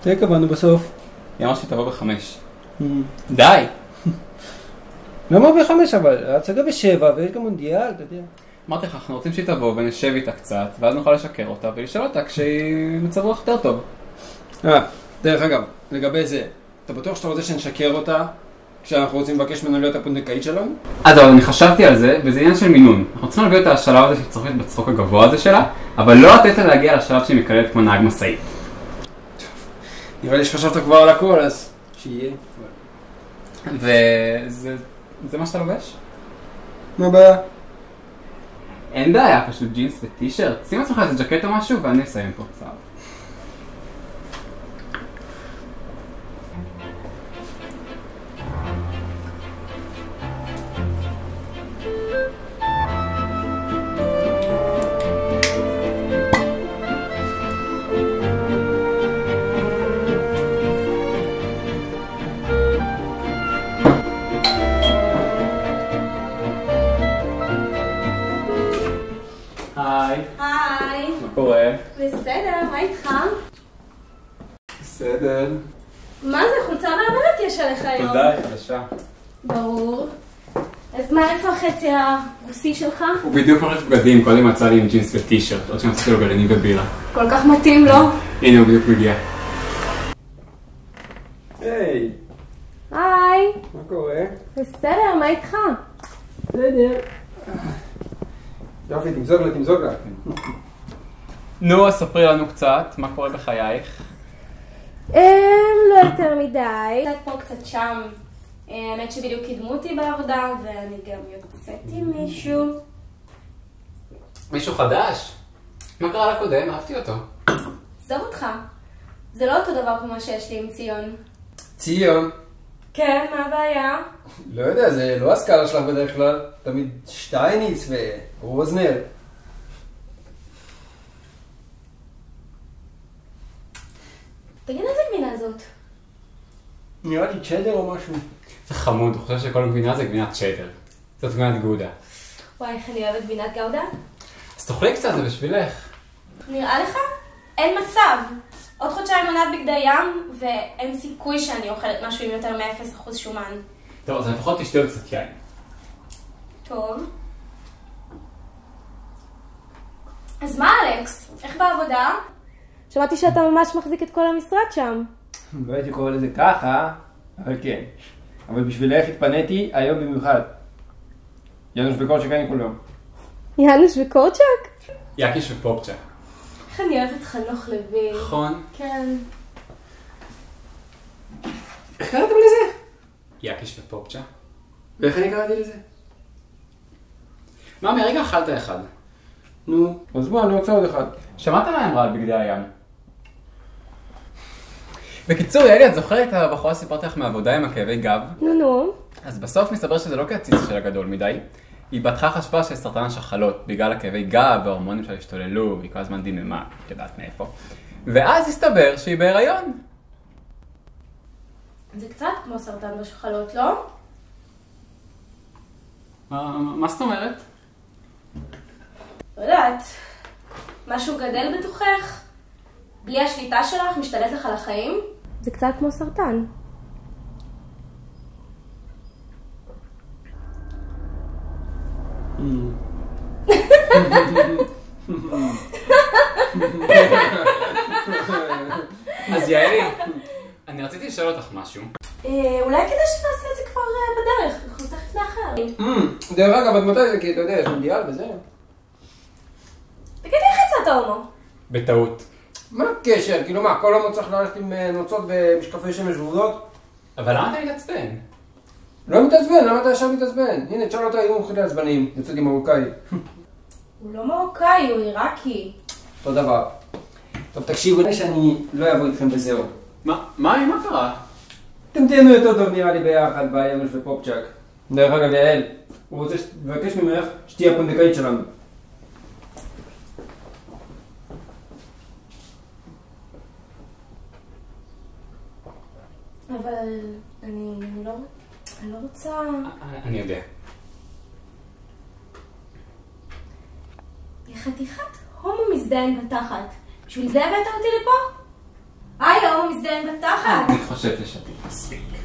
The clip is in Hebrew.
תהיה קבענו בסוף. היא אמרה שתבוא ב5. די! למה ב5 אבל? הצגה ב7 ויש גם מונדיאל, אתה יודע. אמרתי לך, אנחנו רוצים שהיא תבוא ונשב איתה קצת, ואז נוכל לשקר אותה ולשאול אותה כשהיא מצב רוח יותר טוב. דרך אגב, לגבי זה, אתה בטוח שאתה רוצה שנשקר אותה כשאנחנו רוצים לבקש ממנו להיות הפונדקאית שלנו? אז אבל אני חשבתי על זה, וזה עניין של מינון. אנחנו צריכים להביא אותה לשלב הזה שהיא צוחקת בצחוק הגבוה הזה שלה, אבל לא לתת לה להגיע לשלב שהיא מקללת כמו נהג משאית. נראה לי שחשבת כבר על הכל, אז שיהיה. וזה מה שאתה לובש? מה הבעיה? אין בעיה, פשוט ג'ינס וטישרט. שים עצמך איזה ג'קט או משהו ואני אסיים פה. סבבה. היי. היי. מה קורה? בסדר, מה איתך? בסדר. מה זה, חולצה מהממת יש עליך היום? תודה, היא חדשה. ברור. אז מה, איפה החצי הרוסי שלך? הוא בדיוק מחליף בגדים, קודם יצא לי עם ג'ינס וטישרט, עוד שמצאתי לו גרעינים ובירה. כל כך מתאים לו. הנה הוא בדיוק מגיע. היי, היי. מה קורה? בסדר, מה איתך? בסדר. יופי, תמזוג לה. נו, אז ספרי לנו קצת, מה קורה בחייך? לא יותר מדי. קצת פה, קצת שם. האמת שבדיוק קידמו אותי בעבודה, ואני גם יוצאת עם מישהו. מישהו חדש? מה קרה לקודם? אהבתי אותו. עזוב אותך. זה לא אותו דבר כמו שיש לי עם ציון. ציון? כן, מה הבעיה? לא יודע, זה לא הסקאלה שלך בדרך כלל. תמיד שטייניץ ורוזנר. תגיד איזה גבינה זאת. נראה לי צ'דר או משהו. זה חמוד, הוא חושב שכל גבינה זה גבינת צ'דר. זאת גבינת גודה. וואי, איך אני אוהבת גבינת גאודה. אז תאכלי קצת, זה בשבילך. נראה לך? אין מצב. עוד חודשיים עונת בגדי ים, ואין סיכוי שאני אוכלת משהו עם יותר מ-0% שומן. טוב, אז לפחות תשתיו קצת יין. טוב. אז מה, אלכס? איך בעבודה? שמעתי שאתה ממש מחזיק את כל המשרד שם. לא הייתי קורא לזה ככה, אבל כן. אבל בשבילך התפניתי היום במיוחד. ינוש וקורצ'ק אני כולם. ינוש וקורצ'ק? יקיש ופופצ'ק. איך אני אוהבת חנוך לוין. נכון. כן. איך קראתם לזה? יקיש ופופצ'ק. ואיך אני קראתי לזה? מה, מרגע אכלת אחד? נו, אז בוא, אני רוצה עוד אחד. שמעת מה אמרה על בגדי הים? בקיצור, יאלי, את זוכרת את הבחורה שסיפרתי לך מהעבודה עם הכאבי גב? נו. אז בסוף מסתבר שזה לא כי הציץ שלה גדול מדי. היא בהתחלה חשבה שיש סרטן השחלות בגלל הכאבי גב וההורמונים שלה השתוללו, והיא כל הזמן דיממה, את יודעת מאיפה. ואז הסתבר שהיא בהיריון. זה קצת כמו סרטן בשחלות, לא? מה זאת אומרת? לא יודעת. משהו גדל בתוכך? בלי השליטה שלך משתלט לך לחיים? זה קצת כמו סרטן. אז יעלי, אני רציתי לשאול אותך משהו. אולי כדאי שנעשה את זה כבר בדרך, אנחנו תכף נאחר. דרך אגב, עד מתי זה? כי אתה יודע, יש מונדיאל וזה. תגיד, איך יצאת הומו? בטעות. מה הקשר? כאילו מה, כל הומו צריך ללכת עם נוצות ומשקפי שמש ורודות? אבל למה אתה מתעצבן? לא מתעצבן, למה אתה ישר מתעצבן? הנה, תשאל אותה אם הוא חילק עצבנים, יצאתי מרוקאי. הוא לא מרוקאי, הוא עיראקי. אותו דבר. טוב, תקשיבו, שאני לא אעבור איתכם וזהו. מה קרה? אתם תהיינו יותר טוב נראה לי ביחד, ינוש ופופצ'ק. דרך אגב, יעל, הוא רוצה לבקש ממך שתהיה הפונדקאית שלנו. אבל אני לא רוצה... אני יודע. היא חתיכת הומו מזדיין בתחת. בשביל זה הבאת אותי לפה? היי, ההומו מזדיין בתחת? אני חושב ששתית מספיק.